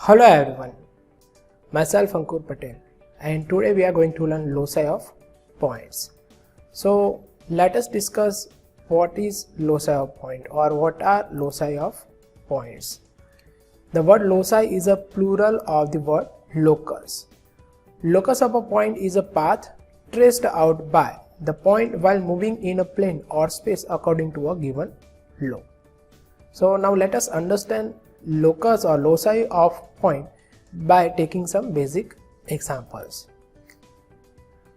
Hello everyone, myself Ankur Patel, and today we are going to learn loci of points. So let us discuss what is loci of point or what are loci of points. The word loci is a plural of the word locus. Locus of a point is a path traced out by the point while moving in a plane or space according to a given law. So now let us understand locus or loci of point by taking some basic examples.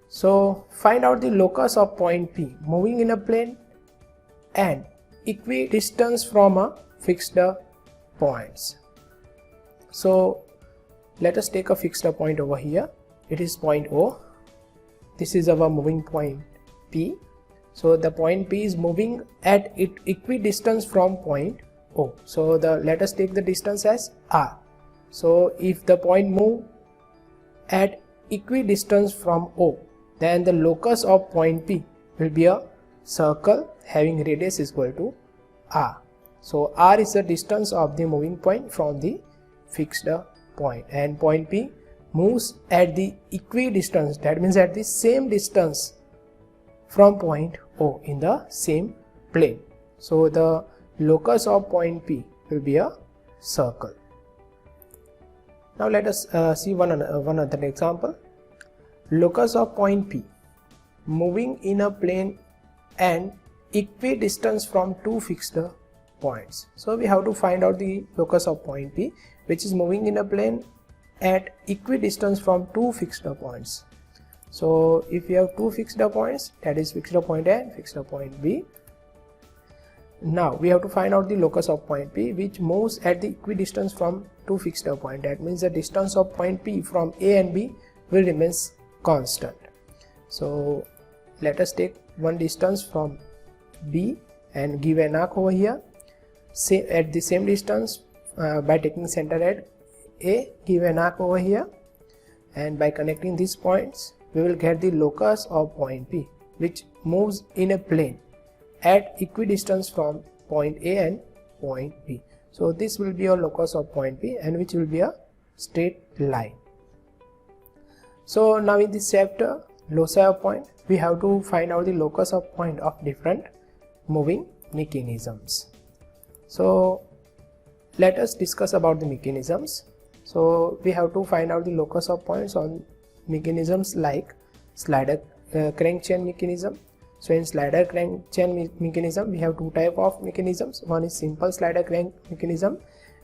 So find out the locus of point P moving in a plane and equidistance from a fixed points. So let us take a fixed point over here. It is point O. This is our moving point P. So the point P is moving at equidistance from point O. So let us take the distance as R. So if the point move at equidistance from O, then the locus of point P will be a circle having radius is equal to R. So R is the distance of the moving point from the fixed point, and point P moves at the equidistance, that means at the same distance from point O in the same plane. So the locus of point P will be a circle. Now let us see one other example. Locus of point P moving in a plane and equidistance from two fixed points. So we have to find out the locus of point P, which is moving in a plane at equidistance from two fixed points. So if you have two fixed points, that is fixed point A and fixed point B. Now we have to find out the locus of point P, which moves at the equidistance from two fixed points. That means the distance of point P from A and B will remain constant. So let us take one distance from B and give an arc over here. At the same distance, by taking center at A, give an arc over here, and by connecting these points we will get the locus of point P, which moves in a plane at equidistance from point A and point B. So this will be a locus of point P, and which will be a straight line. So now in this chapter, loci of point, we have to find out the locus of point of different moving mechanisms. So let us discuss about the mechanisms. So we have to find out the locus of points on mechanisms like slider crank chain mechanism. So in slider crank chain mechanism, we have two type of mechanisms. One is simple slider crank mechanism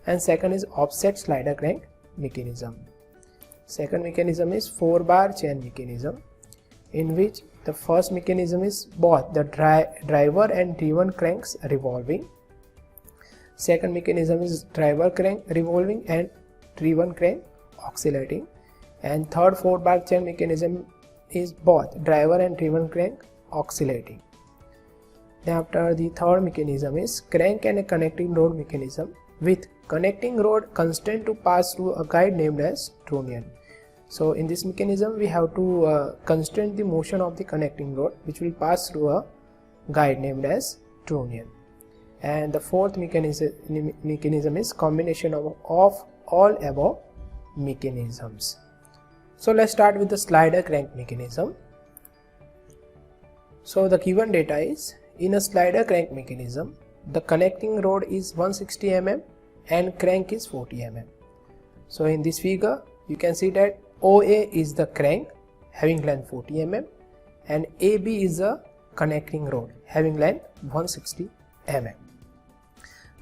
and second is offset slider crank mechanism. Second mechanism is 4-bar chain mechanism, in which the first mechanism is both the driver and driven cranks revolving. Second mechanism is driver crank revolving and driven crank oscillating. And third 4-bar chain mechanism is both driver and driven crank oscillating. Then after, the third mechanism is crank and a connecting rod mechanism, with connecting rod constrained to pass through a guide named as trunnion. So in this mechanism we have to constrain the motion of the connecting rod, which will pass through a guide named as trunnion. And the fourth mechanism is combination of all above mechanisms. So let's start with the slider crank mechanism. So the given data is, in a slider crank mechanism, the connecting rod is 160 mm and crank is 40 mm. So in this figure you can see that OA is the crank having length 40 mm and AB is the connecting rod having length 160 mm.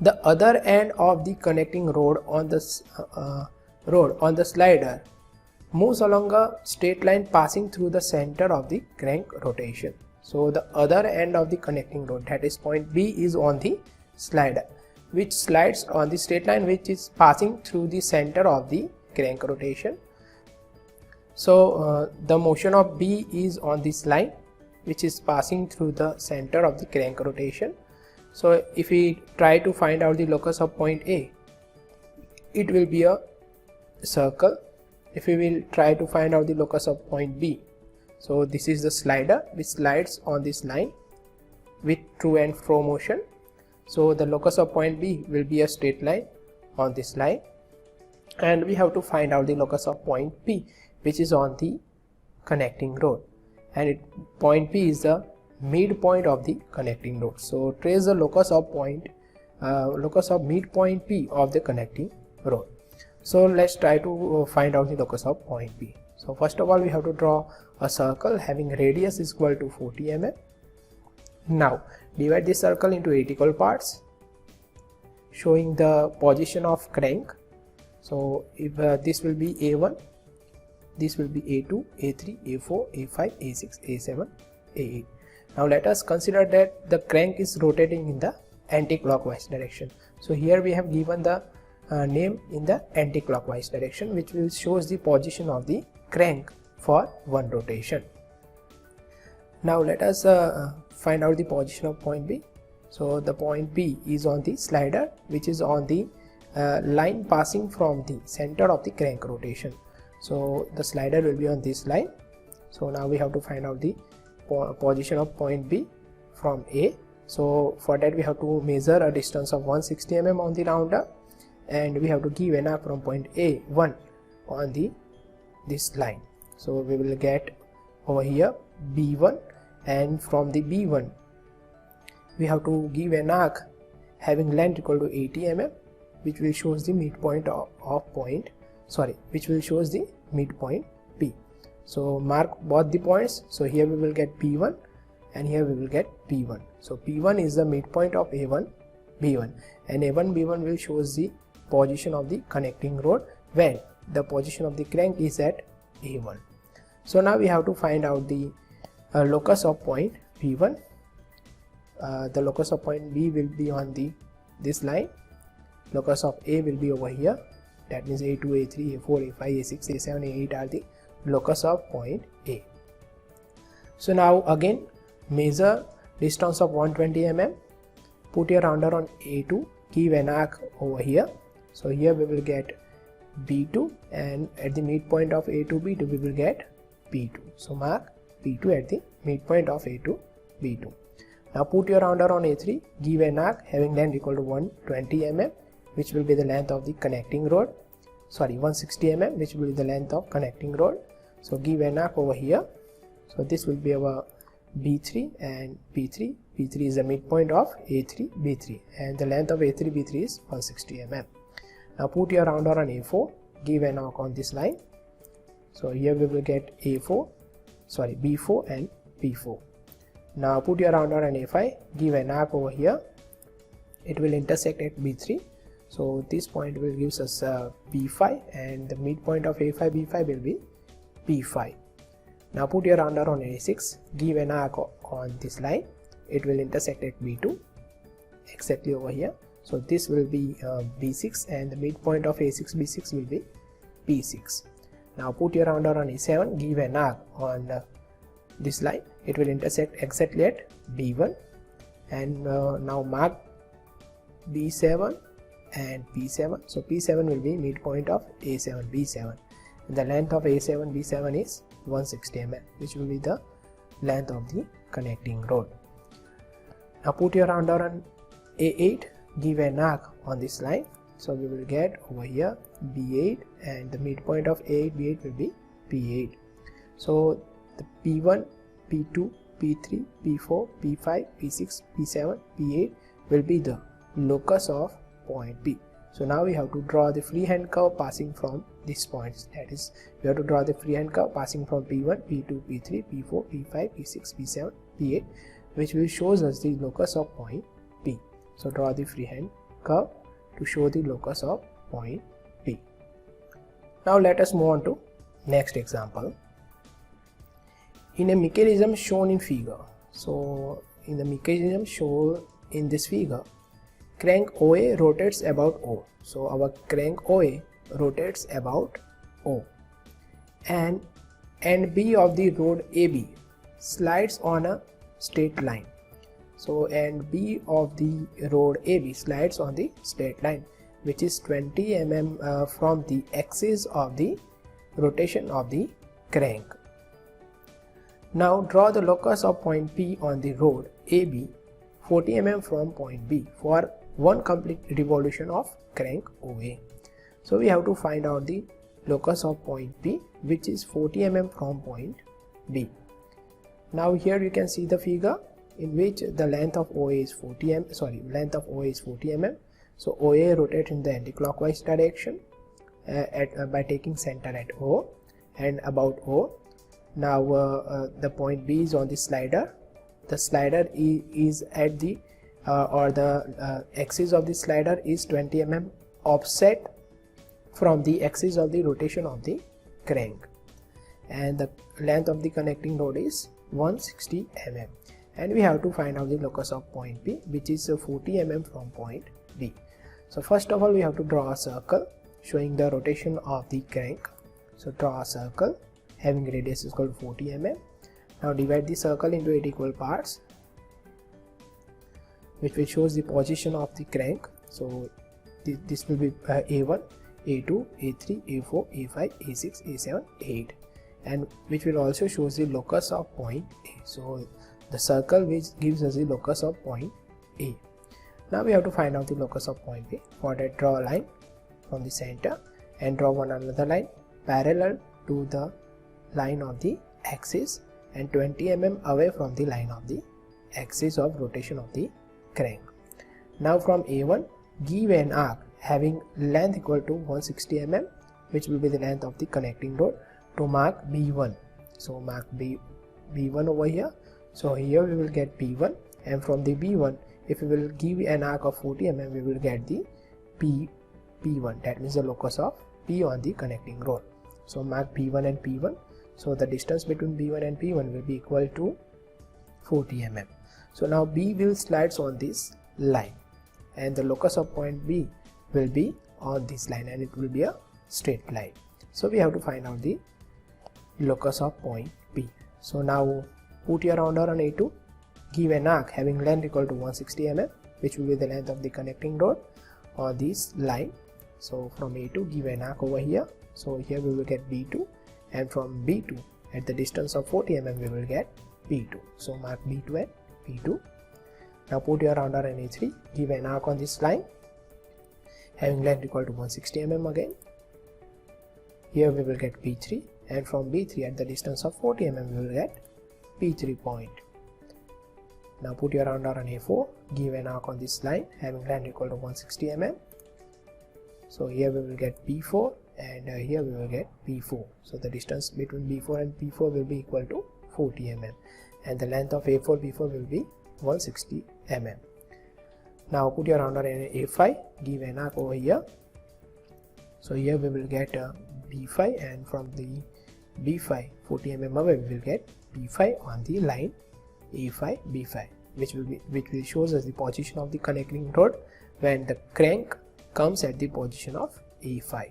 The other end of the connecting rod on the slider moves along a straight line passing through the center of the crank rotation. So the other end of the connecting rod, that is point B, is on the slider, which slides on the straight line which is passing through the center of the crank rotation. So the motion of B is on this line which is passing through the center of the crank rotation. So if we try to find out the locus of point A, it will be a circle. If we will try to find out the locus of point B, so this is the slider which slides on this line with to and fro motion. So the locus of point B will be a straight line on this line, and we have to find out the locus of point P, which is on the connecting rod, and point P is the midpoint of the connecting rod. So trace the locus of midpoint P of the connecting rod. So let's try to find out the locus of point P. So first of all, we have to draw a circle having radius is equal to 40 mm. Now divide this circle into 8 equal parts, showing the position of crank. So if this will be A1, this will be A2, A3, A4, A5, A6, A7, A8. Now let us consider that the crank is rotating in the anti-clockwise direction. So here we have given the name in the anti-clockwise direction, which will shows the position of the crank for one rotation. Now let us find out the position of point B. So the point B is on the slider, which is on the line passing from the center of the crank rotation. So the slider will be on this line. So now we have to find out the position of point B from A. So for that we have to measure a distance of 160 mm on the rounder, and we have to give an arc from point A1 on this line. So we will get over here B1, and from the B1 we have to give an arc having length equal to 80 mm, which will shows the midpoint which will shows the midpoint P. So mark both the points. So here we will get P1 and here we will get P1. So P1 is the midpoint of A1 B1, and A1 B1 will shows the position of the connecting rod when the position of the crank is at A1. So now we have to find out the locus of point P1. The locus of point B will be on this line. Locus of A will be over here. That means A2, A3, A4, A5, A6, A7, A8 are the locus of point A. So now again measure distance of 120 mm. Put your rounder on A2. Give an arc over here. So here we will get B2, and at the midpoint of A2 B2 we will get P2. So mark P2 at the midpoint of A2 B2. Now put your rounder on A3. Give an arc having length equal to 120 mm, which will be the length of the connecting rod. 160 mm, which will be the length of connecting rod. So give an arc over here. So this will be our B3 and P3. P3 is the midpoint of A3 B3, and the length of A3 B3 is 160 mm. Now put your rounder on A4. Give an arc on this line. So here we will get B4 and P4. Now put your rounder on A5. Give an arc over here. It will intersect at B3. So this point will gives us B5, and the midpoint of A5 B5 will be P5. Now put your rounder on A6. Give an arc on this line. It will intersect at B2, exactly over here. So this will be B6, and the midpoint of A6 B6 will be P6. Now put your rounder on A7. Give an arc on this line. It will intersect exactly at B1, and now mark B7 and P7. So P7 will be midpoint of A7 B7, and the length of A7 B7 is 160 mm, which will be the length of the connecting rod. Now put your rounder on A8. Give an arc on this line. So we will get over here B8, and the midpoint of A8 B8 will be P8. So the P1, P2, P3, P4, P5, P6, P7, P8 will be the locus of point P. So now we have to draw the freehand curve passing from these points. That is, we have to draw the freehand curve passing from P1, P2, P3, P4, P5, P6, P7, P8, which will shows us the locus of point P. So draw the freehand curve to show the locus of point P. Now let us move on to next example. In a mechanism shown in figure. So in the mechanism shown in this figure, crank OA rotates about O. So our crank OA rotates about O, and end B of the rod AB slides on a straight line. So end B of the rod AB slides on the straight line, which is 20 mm from the axis of the rotation of the crank. Now draw the locus of point P on the rod AB 40 mm from point B for one complete revolution of crank OA. So we have to find out the locus of point P, which is 40 mm from point B. Now here you can see the figure in which the length of OA is 40 mm. So OA rotates in the anti-clockwise direction by taking center at O and about O. Now the point B is on the slider. The slider is at the axis of the slider is 20 mm offset from the axis of the rotation of the crank, and the length of the connecting rod is 160 mm, and we have to find out the locus of point P, which is 40 mm from point B. So first of all, we have to draw a circle showing the rotation of the crank. So draw a circle having radius is equal to 40 mm. Now divide the circle into 8 equal parts, which will shows the position of the crank. So this will be A1, A2, A3, A4, A5, A6, A7, A8, and which will also shows the locus of point A. So the circle which gives us the locus of point A. Now we have to find out the locus of point B. For that, draw a line from the center and draw one another line parallel to the line of the axis and 20 mm away from the line of the axis of rotation of the crank. Now from A1, give an arc having length equal to 160 mm, which will be the length of the connecting rod, to mark B1. So mark B1 over here. So here we will get B1, and from the B1, if we will give an arc of 40 mm, we will get the P1. That means the locus of P on the connecting rod. So mark P1 and P1. So the distance between B1 and P1 will be equal to 40 mm. So now B will slides on this line, and the locus of point B will be on this line, and it will be a straight line. So we have to find out the locus of point P. So now put your rounder on A2, give an arc having length equal to 160 mm, which will be the length of the connecting rod on this line. So from A2, give an arc over here. So here we will get B2, and from B2 at the distance of 40 mm we will get P2. So mark B2 and P2. Now put your rounder on A3, give an arc on this line having length equal to 160 mm again. Here we will get P3, and from B3 at the distance of 40 mm we will get P3 point. Now put your rounder on A4, give an arc on this line having length equal to 160 mm. So here we will get P4, and here we will get P4. So the distance between B4 and P4 will be equal to 40 mm, and the length of A4 P4 will be 160 mm. Now put your rounder in A5, give an arc over here. So here we will get B5, and from the B5 40 mm away we will get P5 on the line A5 B5, which will shows us the position of the connecting rod when the crank comes at the position of A5.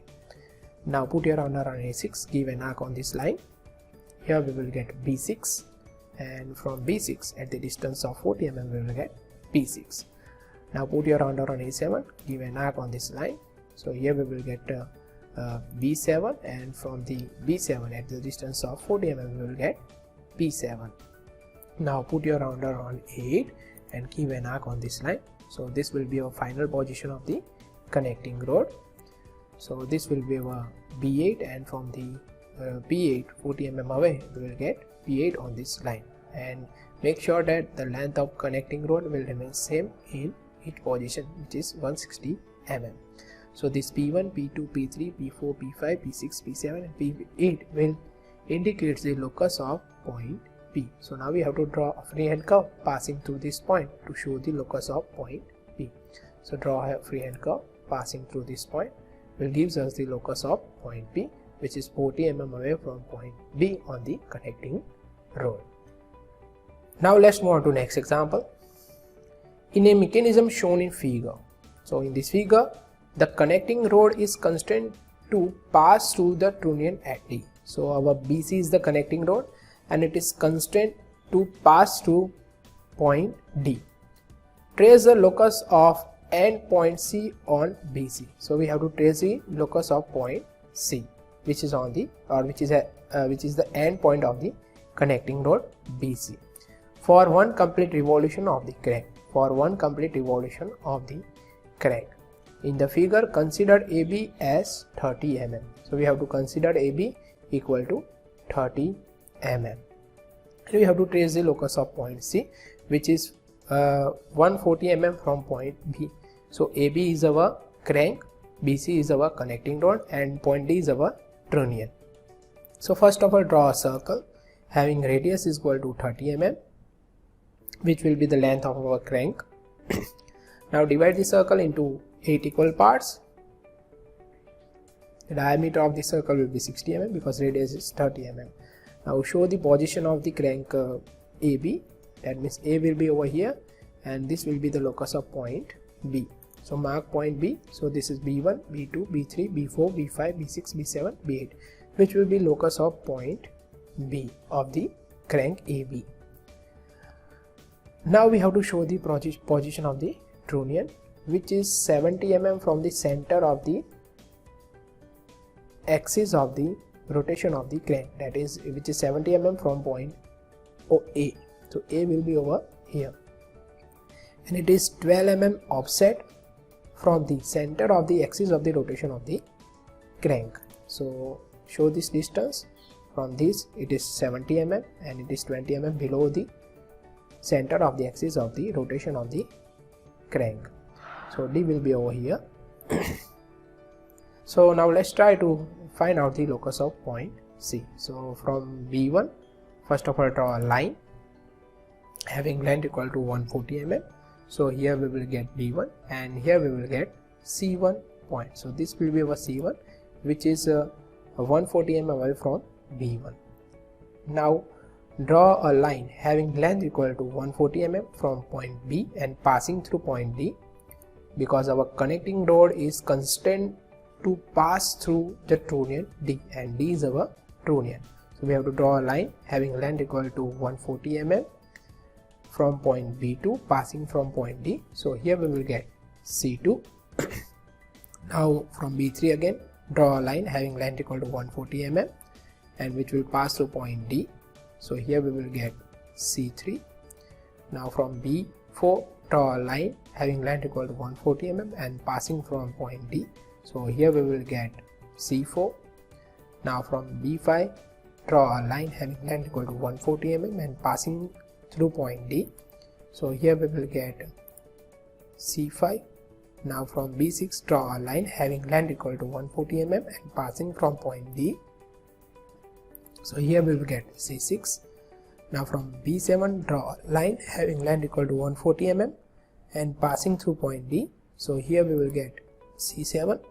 Now put your rounder on A6, give an arc on this line. Here we will get B6, and from B6 at the distance of 40 mm we will get P6. Now put your rounder on A7, give an arc on this line. So here we will get B7, and from the B7 at the distance of 40 mm we will get P7. Now put your rounder on A8 and give an arc on this line. So this will be our final position of the connecting rod. So this will be our B8, and from the P8 40 mm away we will get P8 on this line, and make sure that the length of connecting rod will remain same in each position, which is 160 mm. So this P1, P2, P3, P4, P5, P6, P7 and P8 will indicate the locus of point P. So now we have to draw a freehand curve passing through this point to show the locus of point P. So draw a freehand curve passing through this point, will gives us the locus of point P, which is 40 mm away from point B on the connecting rod. Now let's move on to next example. In a mechanism shown in figure. So in this figure, the connecting rod is constrained to pass through the trunnion at D. So our BC is the connecting rod, and it is constrained to pass through point D. Trace the locus of end point C on BC. So we have to trace the locus of point C, which is on the which is the end point of the connecting rod BC, for one complete revolution of the crank. For one complete revolution of the crank. In the figure, consider AB as 30 mm. So we have to consider AB equal to 30 mm. And we have to trace the locus of point C, which is 140 mm from point B. So AB is our crank, BC is our connecting rod, and point D is our trunnion. So first of all, draw a circle having radius is equal to 30 mm, which will be the length of our crank. Now divide the circle into 8 equal parts. The diameter of the circle will be 60 mm because radius is 30 mm. Now show the position of the crank AB. That means A will be over here and this will be the locus of point B. So mark point B. So this is B1, B2, B3, B4, B5, B6, B7, B8, which will be locus of point B of the crank AB. Now we have to show the position of the trunnion, which is 70 mm from the center of the axis of the rotation of the crank, that is, which is 70 mm from point A. So A will be over here, and it is 12 mm offset from the center of the axis of the rotation of the crank. So show this distance. From this it is 70 mm and it is 20 mm below the center of the axis of the rotation of the crank. So D will be over here. So now let's try to find out the locus of point C. So from B1, first of all draw a line having length equal to 140 mm. So here we will get B1 and here we will get C1 point. So this will be our C1, which is 140 mm away from B1. Now draw a line having length equal to 140 mm from point B and passing through point D, because our connecting rod is constrained to pass through the trunnion D, and D is our trunnion. So we have to draw a line having length equal to 140 mm from point B2 passing from point D. So here we will get C2. Now from B3 again draw a line having length equal to 140 mm and which will pass through point D. So here we will get C3. Now from B4 draw a line having length equal to 140 mm and passing from point D. So here we will get C4. Now from B5 draw a line having length equal to 140 mm and passing through point D. So here we will get C5. Now from B6 draw a line having length equal to 140 mm and passing from point D. So here we will get C6. Now from B7 draw a line having length equal to 140 mm and passing through point D. So here we will get C7.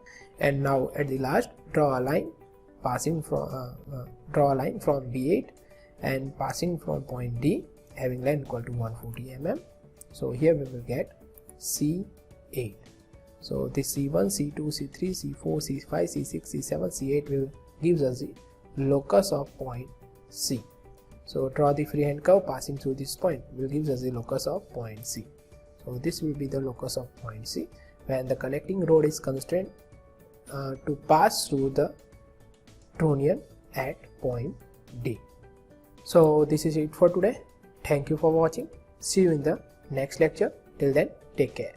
And now at the last draw a line passing from draw a line from B8 and passing from point D having length equal to 140 mm. So here we will get C8. So this C1, C2, C3, C4, C5, C6, C7, C8 will gives us the locus of point C. So draw the freehand curve passing through this point will gives us the locus of point C. So this will be the locus of point C when the connecting rod is constrained to pass through the trunnion at point D. So this is it for today. Thank you for watching. See you in the next lecture. Till then, take care.